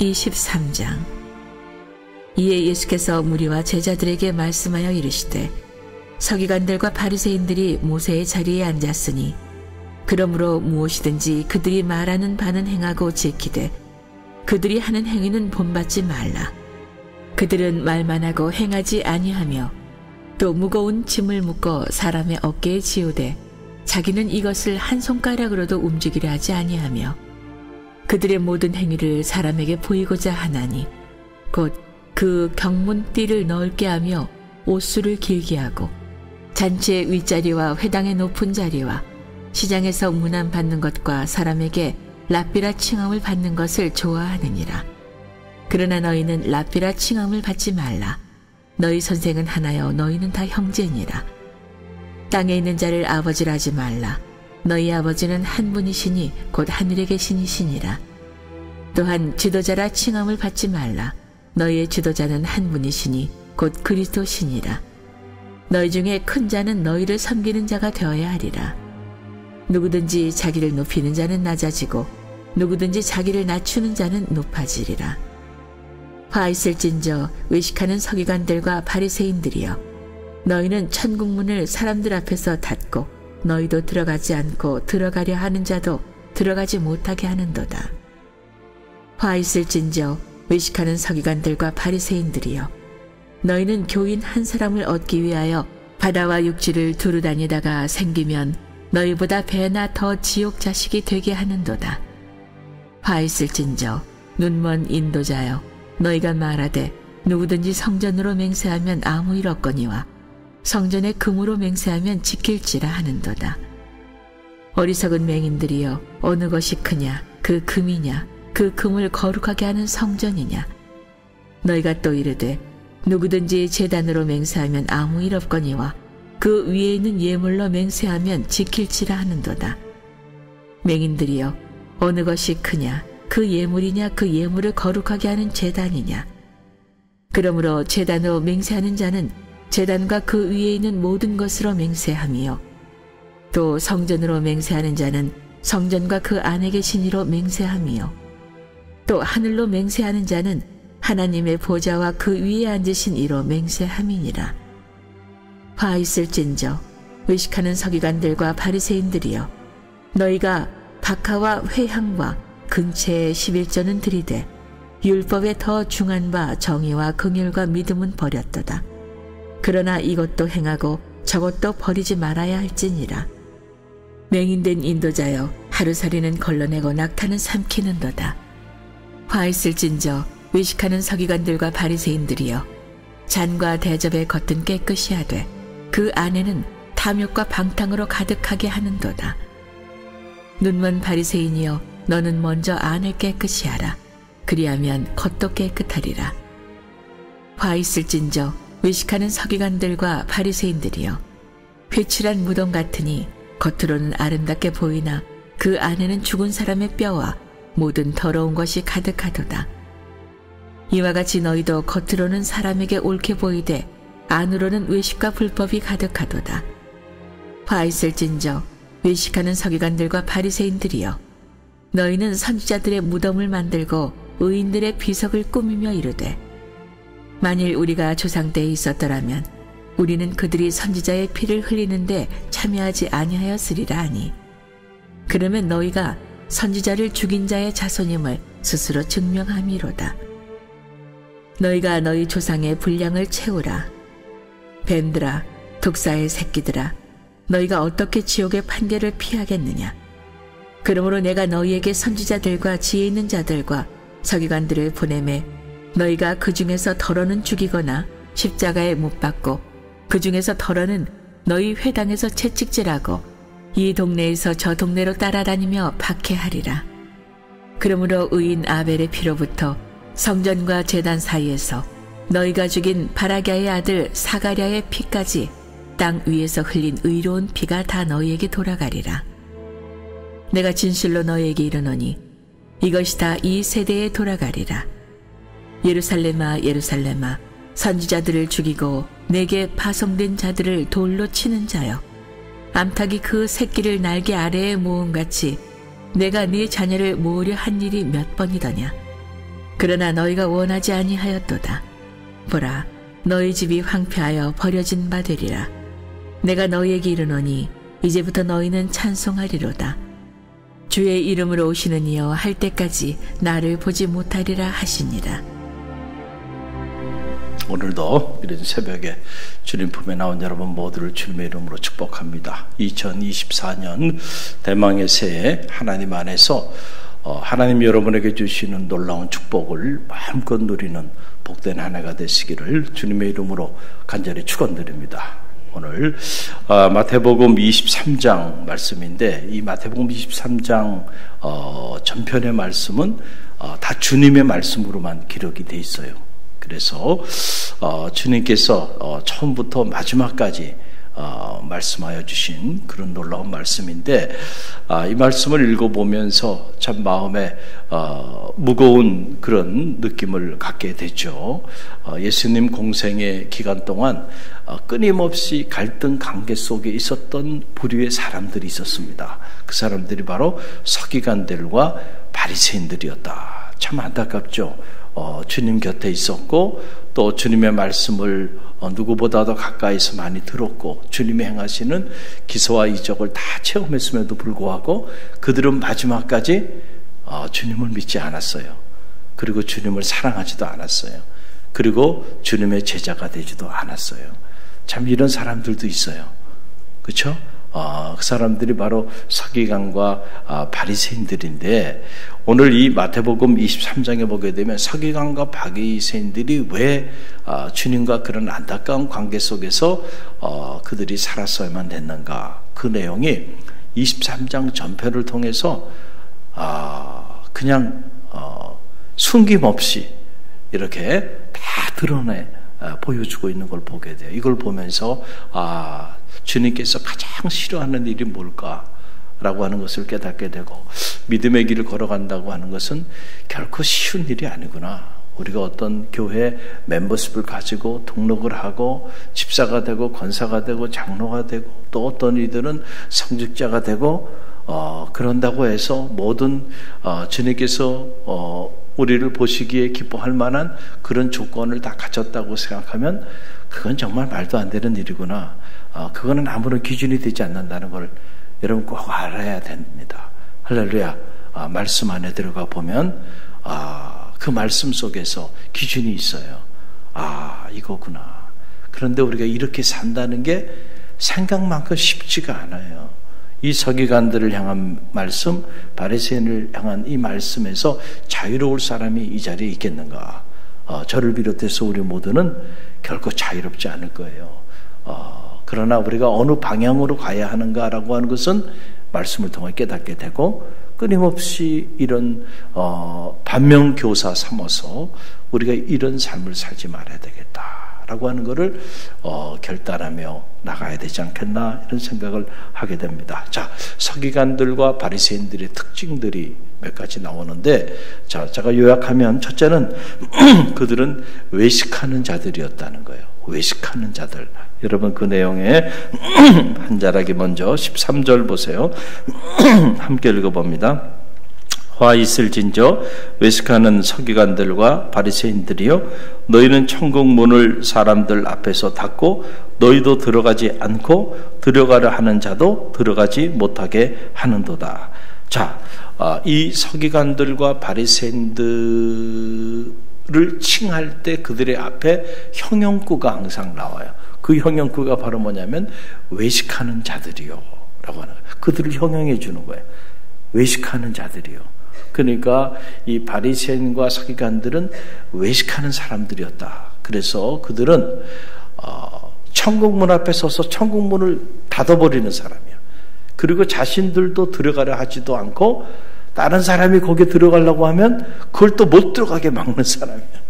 (23장) 이에 예수께서 무리와 제자들에게 말씀하여 이르시되 서기관들과 바리새인들이 모세의 자리에 앉았으니 그러므로 무엇이든지 그들이 말하는 바는 행하고 지키되 그들이 하는 행위는 본받지 말라. 그들은 말만 하고 행하지 아니하며 또 무거운 짐을 묶어 사람의 어깨에 지우되 자기는 이것을 한 손가락으로도 움직이려 하지 아니하며 그들의 모든 행위를 사람에게 보이고자 하나니 곧 그 경문띠를 넓게 하며 옷수를 길게 하고 잔치의 윗자리와 회당의 높은 자리와 시장에서 문안 받는 것과 사람에게 랍비라 칭함을 받는 것을 좋아하느니라. 그러나 너희는 랍비라 칭함을 받지 말라. 너희 선생은 하나여 너희는 다 형제니라. 땅에 있는 자를 아버지라 하지 말라. 너희 아버지는 한 분이시니 곧 하늘에 계시니시니라. 또한 지도자라 칭함을 받지 말라. 너희의 지도자는 한 분이시니 곧 그리스도시니라. 너희 중에 큰 자는 너희를 섬기는 자가 되어야 하리라. 누구든지 자기를 높이는 자는 낮아지고 누구든지 자기를 낮추는 자는 높아지리라. 화 있을진저 외식하는 서기관들과 바리새인들이여, 너희는 천국문을 사람들 앞에서 닫고 너희도 들어가지 않고 들어가려 하는 자도 들어가지 못하게 하는도다. 화 있을진저 외식하는 서기관들과 바리새인들이여, 너희는 교인 한 사람을 얻기 위하여 바다와 육지를 두루 다니다가 생기면 너희보다 배나 더 지옥 자식이 되게 하는도다. 화 있을진저 눈먼 인도자여, 너희가 말하되 누구든지 성전으로 맹세하면 아무 일 없거니와 성전에 금으로 맹세하면 지킬지라 하는도다. 어리석은 맹인들이여, 어느 것이 크냐, 그 금이냐, 그 금을 거룩하게 하는 성전이냐. 너희가 또 이르되 누구든지 제단으로 맹세하면 아무 일 없거니와 그 위에 있는 예물로 맹세하면 지킬지라 하는도다. 맹인들이여, 어느 것이 크냐, 그 예물이냐, 그 예물을 거룩하게 하는 제단이냐. 그러므로 제단으로 맹세하는 자는 제단과 그 위에 있는 모든 것으로 맹세하며 또 성전으로 맹세하는 자는 성전과 그 안에 계신 이로 맹세하며 또 하늘로 맹세하는 자는 하나님의 보좌와 그 위에 앉으신 이로 맹세함이니라. 화 있을진저 외식하는 서기관들과 바리새인들이여, 너희가 박하와 회향과 근체의 11조는 드리되 율법에 더 중한 바 정의와 긍휼과 믿음은 버렸도다. 그러나 이것도 행하고 저것도 버리지 말아야 할지니라. 맹인된 인도자여, 하루살이는 걸러내고 낙타는 삼키는도다. 화 있을진저 외식하는 서기관들과 바리새인들이여, 잔과 대접의 겉은 깨끗이 하되 그 안에는 탐욕과 방탕으로 가득하게 하는도다. 눈먼 바리새인이여, 너는 먼저 안을 깨끗이 하라. 그리하면 겉도 깨끗하리라. 화 있을진저 외식하는 서기관들과 바리새인들이여, 회칠한 무덤 같으니 겉으로는 아름답게 보이나 그 안에는 죽은 사람의 뼈와 모든 더러운 것이 가득하도다. 이와 같이 너희도 겉으로는 사람에게 옳게 보이되 안으로는 외식과 불법이 가득하도다. 화 있을진저 외식하는 서기관들과 바리새인들이여, 너희는 선지자들의 무덤을 만들고 의인들의 비석을 꾸미며 이르되 만일 우리가 조상 때에 있었더라면 우리는 그들이 선지자의 피를 흘리는데 참여하지 아니하였으리라 하니, 그러면 너희가 선지자를 죽인 자의 자손임을 스스로 증명함이로다. 너희가 너희 조상의 분량을 채우라. 뱀들아, 독사의 새끼들아, 너희가 어떻게 지옥의 판결을 피하겠느냐. 그러므로 내가 너희에게 선지자들과 지혜 있는 자들과 서기관들을 보내매 너희가 그 중에서 덜어는 죽이거나 십자가에 못 박고 그 중에서 덜어는 너희 회당에서 채찍질하고 이 동네에서 저 동네로 따라다니며 박해하리라. 그러므로 의인 아벨의 피로부터 성전과 제단 사이에서 너희가 죽인 바라갸의 아들 사가랴의 피까지 땅 위에서 흘린 의로운 피가 다 너희에게 돌아가리라. 내가 진실로 너희에게 이르노니 이것이 다 이 세대에 돌아가리라. 예루살렘아, 예루살렘아, 선지자들을 죽이고 내게 파송된 자들을 돌로 치는 자여, 암탉이 그 새끼를 날개 아래에 모음같이 내가 네 자녀를 모으려 한 일이 몇 번이더냐. 그러나 너희가 원하지 아니하였도다. 보라, 너희 집이 황폐하여 버려진 바 되리라. 내가 너희에게 이르노니 이제부터 너희는 찬송하리로다. 주의 이름으로 오시는 이여 할 때까지 나를 보지 못하리라 하시니라. 오늘도 이른 새벽에 주님 품에 나온 여러분 모두를 주님의 이름으로 축복합니다. 2024년 대망의 새해 하나님 안에서 하나님 여러분에게 주시는 놀라운 축복을 마음껏 누리는 복된 한 해가 되시기를 주님의 이름으로 간절히 축원드립니다. 오늘 마태복음 23장 말씀인데, 이 마태복음 23장 전편의 말씀은 다 주님의 말씀으로만 기록이 돼 있어요. 그래서 주님께서 처음부터 마지막까지 말씀하여 주신 그런 놀라운 말씀인데, 이 말씀을 읽어보면서 참 마음에 무거운 그런 느낌을 갖게 되죠. 예수님 공생의 기간 동안 끊임없이 갈등 관계 속에 있었던 부류의 사람들이 있었습니다. 그 사람들이 바로 서기관들과 바리새인들이었다. 참 안타깝죠. 주님 곁에 있었고 또 주님의 말씀을 누구보다도 가까이서 많이 들었고 주님이 행하시는 기사와 이적을 다 체험했음에도 불구하고 그들은 마지막까지 주님을 믿지 않았어요. 그리고 주님을 사랑하지도 않았어요. 그리고 주님의 제자가 되지도 않았어요. 참 이런 사람들도 있어요. 그렇죠? 그 사람들이 바로 서기관과 바리새인들인데, 오늘 이 마태복음 23장에 보게 되면 서기관과 바리새인들이 왜 주님과 그런 안타까운 관계 속에서 그들이 살았어야만 됐는가, 그 내용이 23장 전편을 통해서 그냥 숨김없이 이렇게 다 드러내 보여주고 있는 걸 보게 돼요. 이걸 보면서 주님께서 가장 싫어하는 일이 뭘까라고 하는 것을 깨닫게 되고, 믿음의 길을 걸어간다고 하는 것은 결코 쉬운 일이 아니구나. 우리가 어떤 교회 멤버십을 가지고 등록을 하고 집사가 되고 권사가 되고 장로가 되고 또 어떤 이들은 성직자가 되고 그런다고 해서 모든 주님께서 우리를 보시기에 기뻐할 만한 그런 조건을 다 갖췄다고 생각하면 그건 정말 말도 안 되는 일이구나. 그거는 아무런 기준이 되지 않는다는 걸 여러분 꼭 알아야 됩니다. 할렐루야. 말씀 안에 들어가 보면 그 말씀 속에서 기준이 있어요. 이거구나. 그런데 우리가 이렇게 산다는 게 생각만큼 쉽지가 않아요. 이 서기관들을 향한 말씀, 바리새인을 향한 이 말씀에서 자유로울 사람이 이 자리에 있겠는가? 저를 비롯해서 우리 모두는 결코 자유롭지 않을 거예요. 그러나 우리가 어느 방향으로 가야 하는가라고 하는 것은 말씀을 통해 깨닫게 되고, 끊임없이 이런 반면교사 삼아서 우리가 이런 삶을 살지 말아야 되겠다라고 하는 것을 결단하며 나가야 되지 않겠나, 이런 생각을 하게 됩니다. 자, 서기관들과 바리새인들의 특징들이 몇 가지 나오는데, 자, 제가 요약하면 첫째는 그들은 외식하는 자들이었다는 거예요. 외식하는 자들. 여러분 그 내용에 한 자락이 먼저 13절 보세요. 함께 읽어봅니다. 화 있을진저 외식하는 서기관들과 바리새인들이여, 너희는 천국 문을 사람들 앞에서 닫고 너희도 들어가지 않고 들어가려 하는 자도 들어가지 못하게 하는도다. 자, 이 서기관들과 바리새인들을 칭할 때 그들의 앞에 형용구가 항상 나와요. 그 형용구가 바로 뭐냐면 외식하는 자들이요 라고 하는 거예요. 그들을 형용해 주는 거예요. 외식하는 자들이요. 그러니까 이 바리새인과 서기관들은 외식하는 사람들이었다. 그래서 그들은 천국문 앞에 서서 천국문을 닫아버리는 사람이야. 그리고 자신들도 들어가려 하지도 않고 다른 사람이 거기에 들어가려고 하면 그걸 또 못 들어가게 막는 사람이야.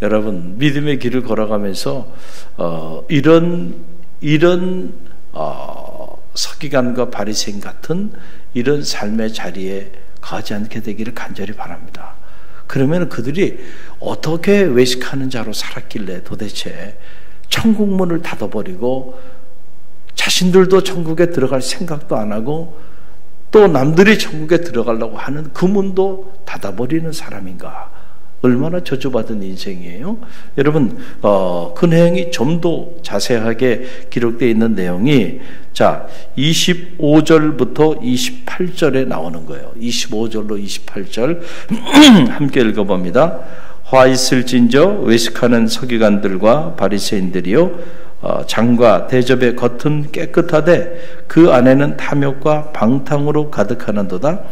여러분, 믿음의 길을 걸어가면서 이런 서기관과 바리새인 같은 이런 삶의 자리에 가지 않게 되기를 간절히 바랍니다. 그러면 그들이 어떻게 외식하는 자로 살았길래 도대체 천국문을 닫아버리고 자신들도 천국에 들어갈 생각도 안 하고 또 남들이 천국에 들어가려고 하는 그 문도 닫아버리는 사람인가? 얼마나 저주받은 인생이에요. 여러분 그 내용이 좀 더 자세하게 기록되어 있는 내용이 25절부터 28절에 나오는 거예요. 25절로 28절 함께 읽어봅니다. 화 있을진저 외식하는 서기관들과 바리새인들이요 장과 대접의 겉은 깨끗하되 그 안에는 탐욕과 방탕으로 가득하는도다.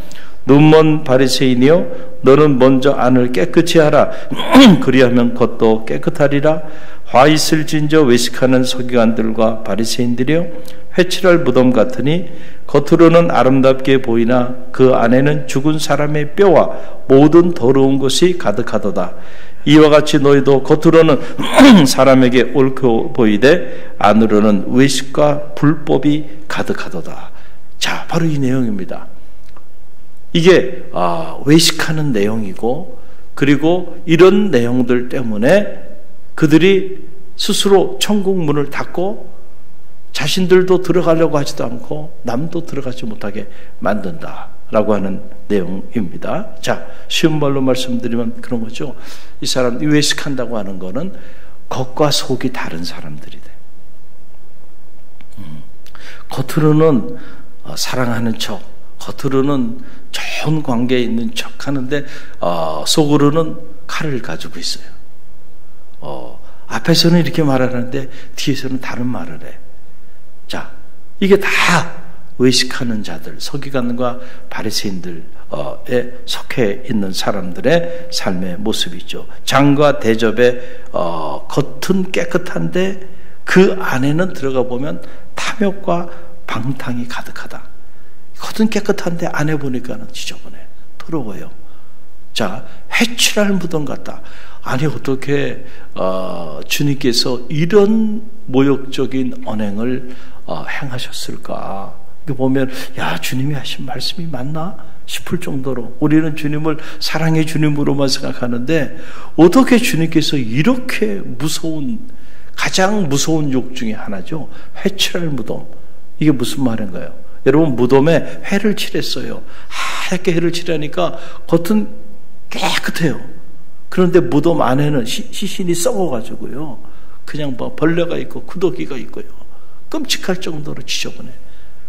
눈먼 바리새인이여 너는 먼저 안을 깨끗이 하라. 그리하면 겉도 깨끗하리라. 화 있을진저 외식하는 서기관들과 바리새인들이여 회칠할 무덤 같으니 겉으로는 아름답게 보이나 그 안에는 죽은 사람의 뼈와 모든 더러운 것이 가득하도다. 이와 같이 너희도 겉으로는 사람에게 옳고 보이되 안으로는 외식과 불법이 가득하도다. 자, 바로 이 내용입니다. 이게 외식하는 내용이고, 그리고 이런 내용들 때문에 그들이 스스로 천국 문을 닫고 자신들도 들어가려고 하지도 않고 남도 들어가지 못하게 만든다라고 하는 내용입니다. 자, 쉬운 말로 말씀드리면 그런 거죠. 이 사람 외식한다고 하는 거는 겉과 속이 다른 사람들이 돼. 겉으로는 사랑하는 척, 겉으로는 좋은 관계에 있는 척 하는데 속으로는 칼을 가지고 있어요. 앞에서는 이렇게 말하는데 뒤에서는 다른 말을 해. 자, 이게 다 외식하는 자들, 서기관과 바리새인들에 속해 있는 사람들의 삶의 모습이죠. 장과 대접의 겉은 깨끗한데 그 안에는 들어가 보면 탐욕과 방탕이 가득하다. 겉은 깨끗한데 안에 보니까는 지저분해, 더러워요. 자, 회칠할 무덤 같다. 아니 어떻게 주님께서 이런 모욕적인 언행을 행하셨을까? 이렇게 보면 야, 주님이 하신 말씀이 맞나 싶을 정도로 우리는 주님을 사랑의 주님으로만 생각하는데 어떻게 주님께서 이렇게 무서운, 가장 무서운 욕 중에 하나죠. 회칠할 무덤. 이게 무슨 말인가요? 여러분, 무덤에 회를 칠했어요. 하얗게 회를 칠하니까 겉은 깨끗해요. 그런데 무덤 안에는 시신이 썩어가지고요, 그냥 뭐 벌레가 있고 구더기가 있고요, 끔찍할 정도로 지저분해.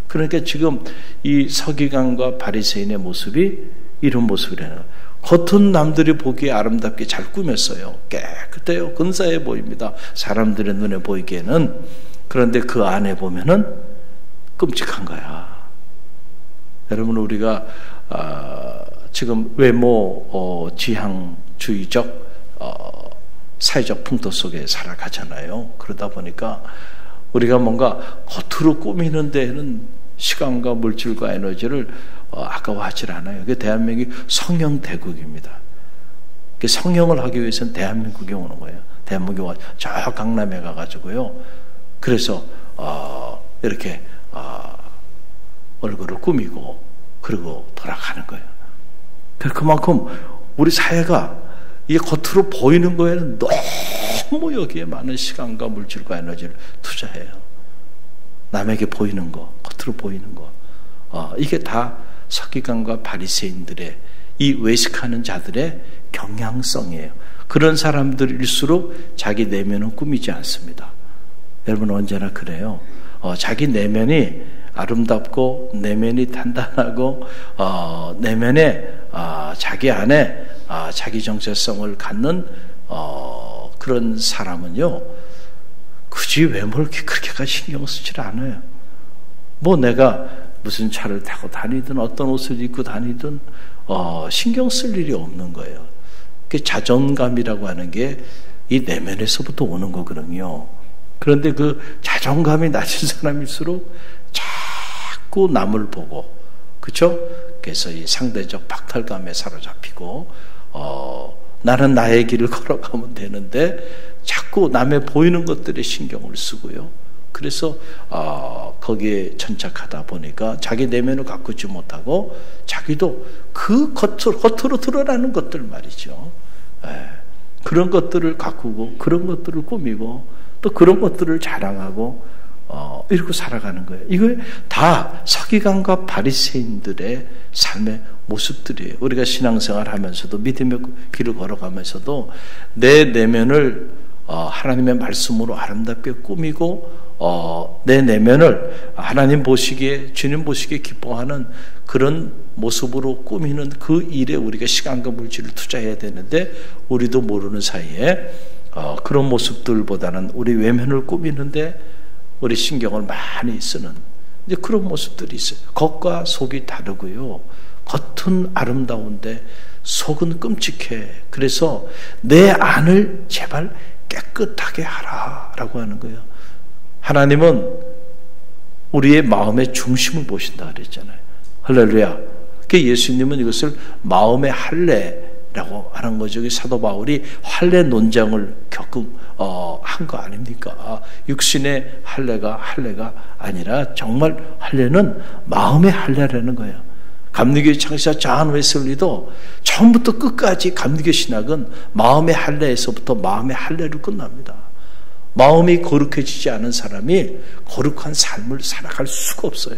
그러니까 지금 이 서기관과 바리새인의 모습이 이런 모습이래요. 겉은 남들이 보기에 아름답게 잘 꾸몄어요. 깨끗해요. 근사해 보입니다. 사람들의 눈에 보이기에는. 그런데 그 안에 보면은 끔찍한 거야. 여러분, 우리가 지금 외모 지향주의적 사회적 풍토 속에 살아가잖아요. 그러다 보니까 우리가 뭔가 겉으로 꾸미는 데에는 시간과 물질과 에너지를 아까워하지 않아요. 그게 대한민국이 성형 대국입니다. 성형을 하기 위해서는 대한민국에 오는 거예요. 대한민국에 와 저 강남에 가가지고요. 그래서 이렇게 얼굴을 꾸미고 그리고 돌아가는 거예요. 그만큼 우리 사회가 이게 겉으로 보이는 거에는 너무 여기에 많은 시간과 물질과 에너지를 투자해요. 남에게 보이는 거, 겉으로 보이는 거, 이게 다 서기관과 바리새인들의, 이 외식하는 자들의 경향성이에요. 그런 사람들일수록 자기 내면은 꾸미지 않습니다. 여러분, 언제나 그래요. 자기 내면이 아름답고 내면이 단단하고 내면에 자기 안에 자기 정체성을 갖는 그런 사람은요, 굳이 외모를 그렇게까지 신경 쓰질 않아요. 뭐 내가 무슨 차를 타고 다니든 어떤 옷을 입고 다니든 신경 쓸 일이 없는 거예요. 그 자존감이라고 하는 게 이 내면에서부터 오는 거거든요. 그런데 그 자존감이 낮은 사람일수록 자꾸 남을 보고, 그렇죠? 그래서 이 상대적 박탈감에 사로잡히고 나는 나의 길을 걸어가면 되는데 자꾸 남의 보이는 것들에 신경을 쓰고요. 그래서 거기에 천착하다 보니까 자기 내면을 가꾸지 못하고 자기도 그 겉으로 드러나는 것들 말이죠. 그런 것들을 가꾸고 그런 것들을 꾸미고 또 그런 것들을 자랑하고 이러고 살아가는 거예요. 이거 다 서기관과 바리새인들의 삶의 모습들이에요. 우리가 신앙생활 하면서도 믿음의 길을 걸어가면서도 내 내면을 하나님의 말씀으로 아름답게 꾸미고 내 내면을 하나님 보시기에, 주님 보시기에 기뻐하는 그런 모습으로 꾸미는 그 일에 우리가 시간과 물질을 투자해야 되는데, 우리도 모르는 사이에 그런 모습들보다는 우리 외면을 꾸미는데 우리 신경을 많이 쓰는 이제 그런 모습들이 있어요. 겉과 속이 다르고요. 겉은 아름다운데 속은 끔찍해. 그래서 내 안을 제발 깨끗하게 하라라고 하는 거예요. 하나님은 우리의 마음의 중심을 보신다 그랬잖아요. 할렐루야. 그 예수님은 이것을 마음의 할례라고 하는 거죠. 사도 바울이 할례 논장을 한 거 아닙니까? 육신의 할례가 아니라 정말 할례는 마음의 할례라는 거예요. 감리교의 창시자 존 웨슬리도 처음부터 끝까지 감리교 신학은 마음의 할례에서부터 마음의 할례로 끝납니다. 마음이 거룩해지지 않은 사람이 거룩한 삶을 살아갈 수가 없어요.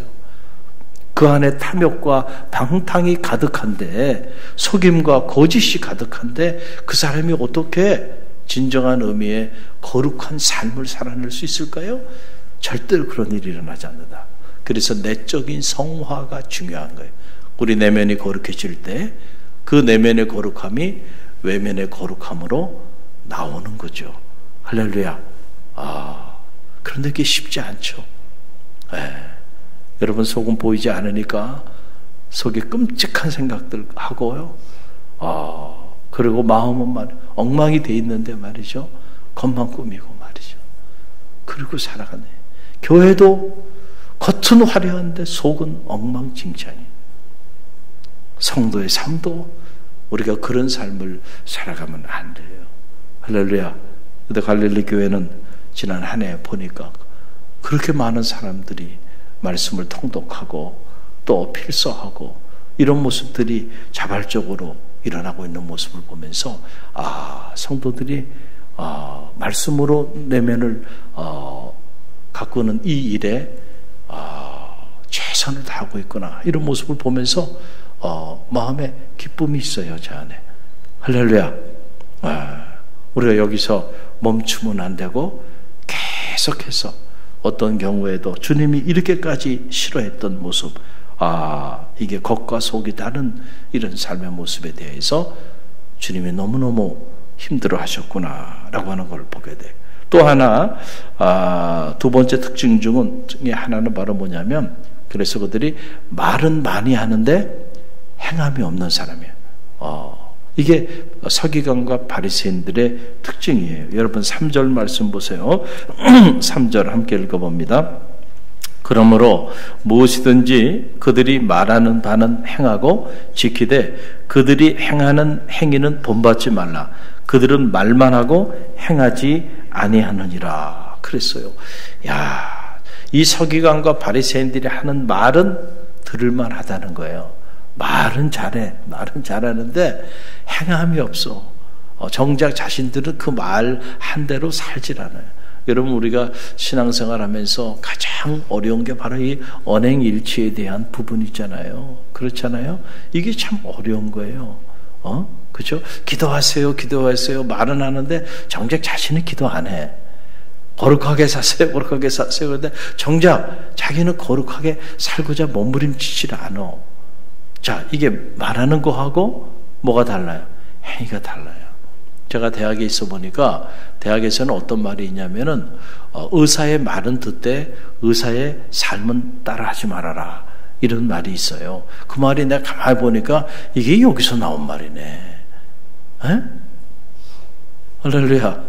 그 안에 탐욕과 방탕이 가득한데, 속임과 거짓이 가득한데 그 사람이 어떻게 진정한 의미의 거룩한 삶을 살아낼 수 있을까요? 절대로 그런 일이 일어나지 않는다. 그래서 내적인 성화가 중요한 거예요. 우리 내면이 거룩해질 때 그 내면의 거룩함이 외면의 거룩함으로 나오는 거죠. 할렐루야. 그런데 그게 쉽지 않죠. 여러분, 속은 보이지 않으니까 속에 끔찍한 생각들 하고요. 그리고 마음은 엉망이 돼 있는데 말이죠. 겉만 꾸미고 말이죠. 그리고 살아가네. 교회도 겉은 화려한데 속은 엉망진창이에요. 성도의 삶도 우리가 그런 삶을 살아가면 안 돼요. 할렐루야. 근데 갈릴리 교회는 지난 한 해 보니까 그렇게 많은 사람들이 말씀을 통독하고 또 필서하고 이런 모습들이 자발적으로 일어나고 있는 모습을 보면서 성도들이 말씀으로 내면을 가꾸는 이 일에 최선을 다하고 있구나, 이런 모습을 보면서 마음에 기쁨이 있어요, 제 안에. 할렐루야. 우리가 여기서 멈추면 안 되고 계속해서 어떤 경우에도 주님이 이렇게까지 싫어했던 모습, 이게 겉과 속이 다른 이런 삶의 모습에 대해서 주님이 너무너무 힘들어 하셨구나 라고 하는 걸 보게 돼요. 또 하나, 두 번째 특징 중에 하나는 바로 뭐냐면, 그래서 그들이 말은 많이 하는데 행함이 없는 사람이에요. 이게 서기관과 바리새인들의 특징이에요. 여러분 3절 말씀 보세요. 3절 함께 읽어봅니다. 그러므로 무엇이든지 그들이 말하는 바는 행하고 지키되 그들이 행하는 행위는 본받지 말라. 그들은 말만 하고 행하지 아니하느니라. 그랬어요. 이 서기관과 바리새인들이 하는 말은 들을만 하다는 거예요. 말은 잘하는데 행함이 없어. 정작 자신들은 그 말 한 대로 살질 않아요. 여러분, 우리가 신앙생활 하면서 가장 어려운 게 바로 이 언행일치에 대한 부분 있잖아요. 그렇잖아요. 이게 참 어려운 거예요. 그렇죠? 기도하세요 말은 하는데 정작 자신은 기도 안 해. 거룩하게 사세요. 그런데 정작 자기는 거룩하게 살고자 몸부림치질 않아. 자, 이게 말하는 거하고 뭐가 달라요? 행위가 달라요. 제가 대학에 있어 보니까 대학에서는 어떤 말이 있냐면은 의사의 말은 듣되 의사의 삶은 따라하지 말아라, 이런 말이 있어요. 그 말이 내가 가만히 보니까 이게 여기서 나온 말이네. 할렐루야.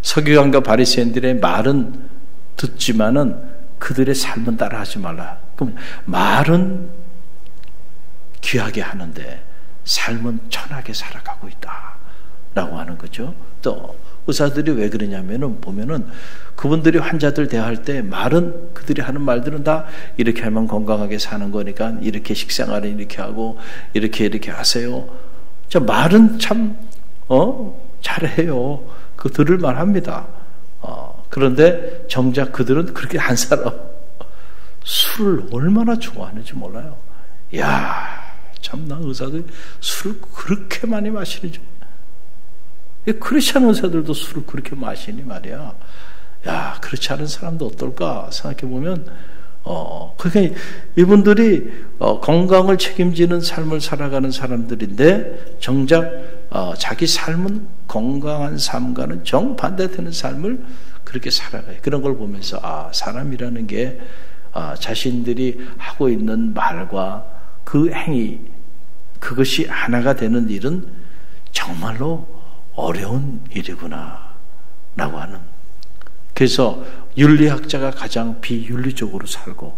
서기관과 바리새인들의 말은 듣지만은 그들의 삶은 따라하지 말라. 그럼 말은 귀하게 하는데 삶은 천하게 살아가고 있다라고 하는 거죠. 또 의사들이 왜 그러냐면은 보면은 그분들이 환자들 대할 때 말은, 그들이 하는 말들은 다 이렇게 하면 건강하게 사는 거니까 이렇게 식생활을 이렇게 하고 이렇게 하세요. 자, 말은 참 잘해요. 그 들을 만합니다. 그런데 정작 그들은 그렇게 안 살아. 술을 얼마나 좋아하는지 몰라요. 야, 참나 의사들 술을 그렇게 많이 마시는지. 크리스찬 의사들도 술을 그렇게 마시니 말이야. 야, 그렇지 않은 사람도 어떨까 생각해보면, 그러니까 이분들이 건강을 책임지는 삶을 살아가는 사람들인데, 정작 자기 삶은 건강한 삶과는 정반대되는 삶을 그렇게 살아가요. 그런 걸 보면서, 사람이라는 게 자신들이 하고 있는 말과 그 행위, 그것이 하나가 되는 일은 정말로 어려운 일이구나 라고 하는. 그래서 윤리학자가 가장 비윤리적으로 살고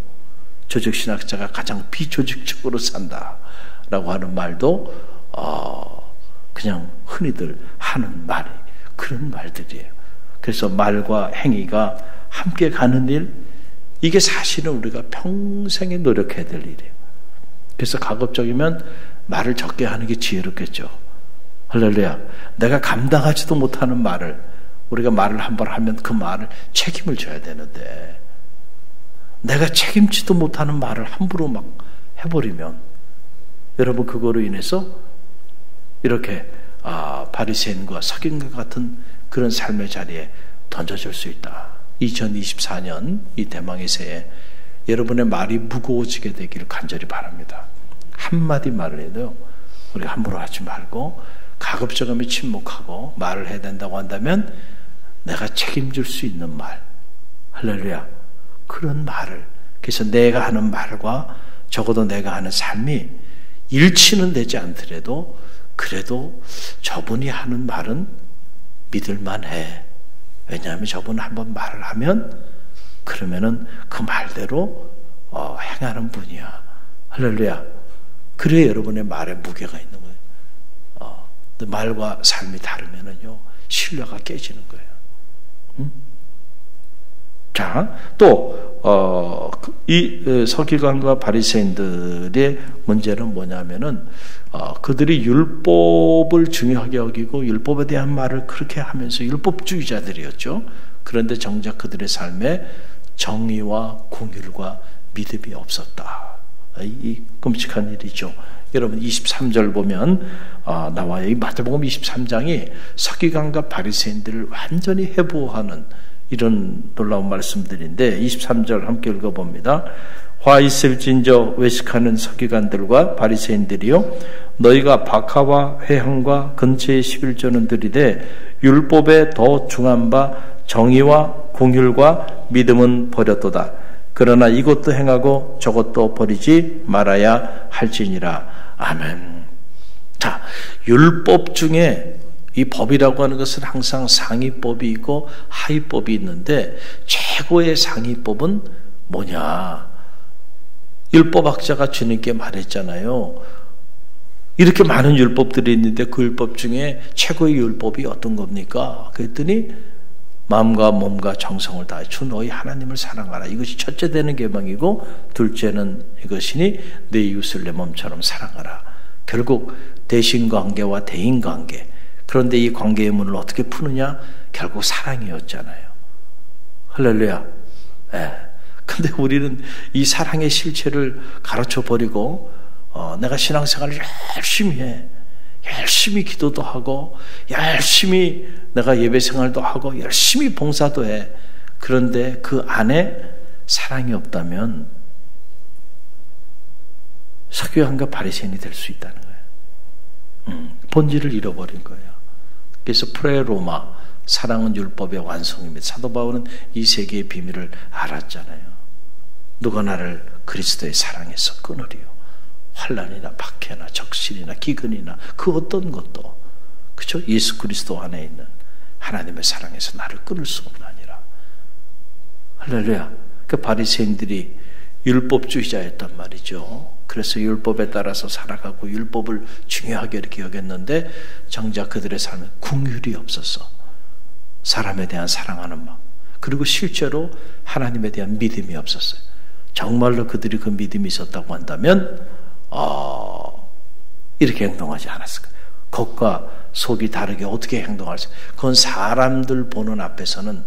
조직신학자가 가장 비조직적으로 산다 라고 하는 말도 그냥 흔히들 하는 말이 그런 말들이에요. 그래서 말과 행위가 함께 가는 일, 이게 사실은 우리가 평생에 노력해야 될 일이에요. 그래서 가급적이면 말을 적게 하는 게 지혜롭겠죠. 할렐루야. 내가 감당하지도 못하는 말을, 우리가 말을 한 번 하면 그 말을 책임을 져야 되는데, 내가 책임지도 못하는 말을 함부로 막 해버리면, 여러분 그거로 인해서 이렇게 바리새인과 서기관과 같은 그런 삶의 자리에 던져질 수 있다. 2024년 이 대망의 새해 여러분의 말이 무거워지게 되기를 간절히 바랍니다. 한마디 말을 해도요, 우리가 함부로 하지 말고 가급적이면 침묵하고, 말을 해야 된다고 한다면 내가 책임질 수 있는 말, 할렐루야, 그런 말을. 그래서 내가 하는 말과 적어도 내가 하는 삶이 일치는 되지 않더라도 그래도 저분이 하는 말은 믿을만해. 왜냐하면 저분 한번 말을 하면 그러면은 그 말대로 행하는 분이야. 할렐루야. 그래야 여러분의 말에 무게가 있는 거예요. 말과 삶이 다르면은요, 신뢰가 깨지는 거예요. 자, 또 이 서기관과 바리새인들의 문제는 뭐냐면은 그들이 율법을 중요하게 여기고 율법에 대한 말을 그렇게 하면서 율법주의자들이었죠. 그런데 정작 그들의 삶에 정의와 공율과 믿음이 없었다. 이 끔찍한 일이죠. 여러분 23절 보면 나와요. 이 마태복음 23장이 서기관과 바리새인들을 완전히 해부하는 이런 놀라운 말씀들인데, 23절 함께 읽어봅니다. 화 있을진저 외식하는 서기관들과 바리새인들이요, 너희가 박하와 회향과 근처의 11조는 들이되 율법에 더 중한 바 정의와 공율과 믿음은 버렸도다. 그러나 이것도 행하고 저것도 버리지 말아야 할지니라. 아멘. 자, 율법 중에 이 법이라고 하는 것은 항상 상위법이 있고 하위법이 있는데, 최고의 상위법은 뭐냐? 율법학자가 주님께 말했잖아요. 이렇게 많은 율법들이 있는데 그 율법 중에 최고의 율법이 어떤 겁니까? 그랬더니 마음과 몸과 정성을 다해 주 너희 하나님을 사랑하라. 이것이 첫째 되는 계명이고, 둘째는 이것이니 내 이웃을 내 몸처럼 사랑하라. 결국 대신관계와 대인관계. 그런데 이 관계의 문을 어떻게 푸느냐? 결국 사랑이었잖아요. 할렐루야. 근데 우리는 이 사랑의 실체를 가르쳐 버리고 내가 신앙생활을 열심히 해. 열심히 기도도 하고 열심히 내가 예배생활도 하고 열심히 봉사도 해. 그런데 그 안에 사랑이 없다면 서기관과 바리새인이 될 수 있다는 거예요. 본질을 잃어버린 거예요. 그래서 프레로마, 사랑은 율법의 완성입니다. 사도 바울은 이 세계의 비밀을 알았잖아요. 누가 나를 그리스도의 사랑에서 끊으리요? 환난이나 박해나 적신이나 기근이나 그 어떤 것도, 그렇죠? 예수 그리스도 안에 있는 하나님의 사랑에서 나를 끊을 수 없나니라. 할렐루야. 그 바리새인들이 율법주의자였단 말이죠. 그래서 율법에 따라서 살아가고 율법을 중요하게 이렇게 여겼는데, 정작 그들의 삶에 긍휼이 없었어. 사람에 대한 사랑하는 마음, 그리고 실제로 하나님에 대한 믿음이 없었어요. 정말로 그들이 그 믿음이 있었다고 한다면 이렇게 행동하지 않았을 거예요. 겉과 속이 다르게 어떻게 행동할 수 있어요? 그건 사람들 보는 앞에서는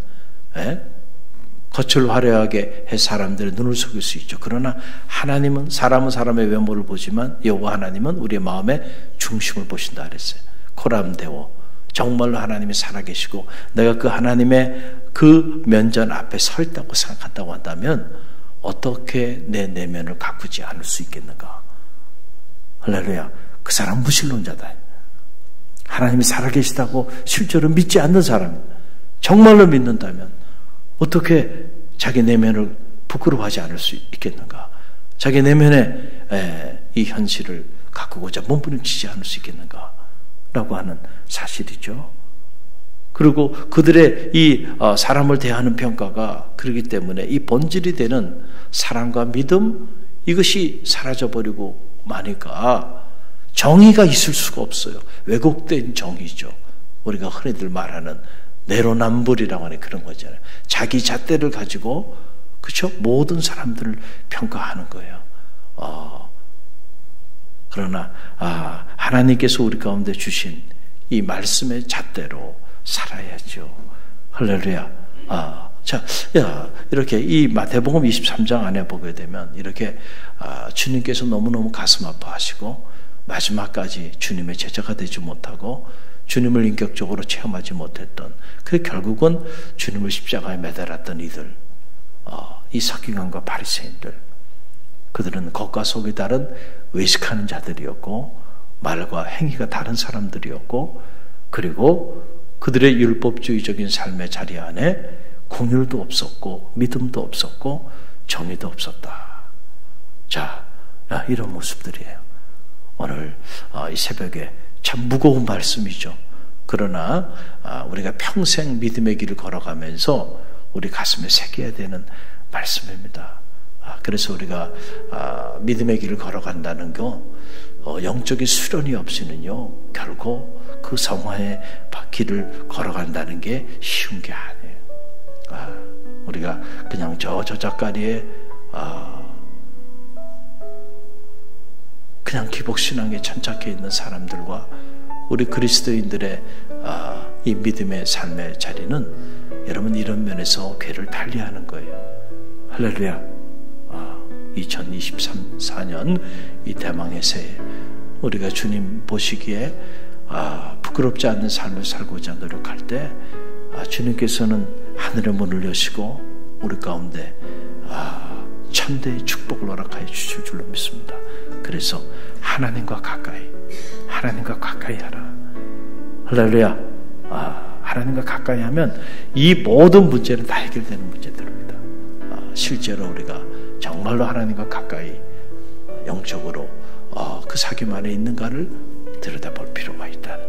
겉을 화려하게 해 사람들의 눈을 속일 수 있죠. 그러나 하나님은 사람의 외모를 보지만 여호와 하나님은 우리의 마음의 중심을 보신다 그랬어요. 코람데오, 정말로 하나님이 살아계시고 내가 그 하나님의 그 면전 앞에 서 있다고 생각한다고 한다면 어떻게 내 내면을 가꾸지 않을 수 있겠는가? 할렐루야. 그 사람 무신론자다. 하나님이 살아계시다고 실제로 믿지 않는 사람, 정말로 믿는다면 어떻게 자기 내면을 부끄러워하지 않을 수 있겠는가? 자기 내면에 이 현실을 가꾸고자 몸부림치지 않을 수 있겠는가? 라고 하는 사실이죠. 그리고 그들의 이 사람을 대하는 평가가 그렇기 때문에 이 본질이 되는 사랑과 믿음, 이것이 사라져버리고 마니까 정의가 있을 수가 없어요. 왜곡된 정의죠. 우리가 흔히들 말하는 내로남불이라고 하는 그런 거잖아요. 자기 잣대를 가지고 그렇죠? 모든 사람들을 평가하는 거예요. 그러나 하나님께서 우리 가운데 주신 이 말씀의 잣대로 살아야죠. 할렐루야. 이렇게 이 마태복음 23장 안에 보게 되면 이렇게 주님께서 너무너무 가슴 아파하시고 마지막까지 주님의 제자가 되지 못하고 주님을 인격적으로 체험하지 못했던, 그 결국은 주님을 십자가에 매달았던 이들, 이 서기관과 바리새인들, 그들은 겉과 속이 다른 외식하는 자들이었고 말과 행위가 다른 사람들이었고, 그리고 그들의 율법주의적인 삶의 자리 안에 공율도 없었고 믿음도 없었고 정의도 없었다. 이런 모습들이에요. 오늘 이 새벽에 참 무거운 말씀이죠. 그러나 우리가 평생 믿음의 길을 걸어가면서 우리 가슴에 새겨야 되는 말씀입니다. 그래서 우리가 믿음의 길을 걸어간다는 거 영적인 수련이 없이는요 결코 그 성화의 길을 걸어간다는 게 쉬운 게 아니에요. 우리가 그냥 저 작가리에 그냥 기복신앙에 천착해 있는 사람들과 우리 그리스도인들의 이 믿음의 삶의 자리는 여러분 이런 면에서 궤를 달리하는 거예요. 할렐루야. 2024년 이 대망의 새해 우리가 주님 보시기에 부끄럽지 않는 삶을 살고자 노력할 때 주님께서는 하늘의 문을 여시고 우리 가운데 천대의 축복을 허락하여 주실 줄로 믿습니다. 그래서 하나님과 가까이 하라. 할렐루야. 하나님과 가까이 하면 이 모든 문제는 다 해결되는 문제들입니다. 실제로 우리가 정말로 하나님과 가까이 영적으로 그 사귐 안에 있는가를 들여다볼 필요가 있다는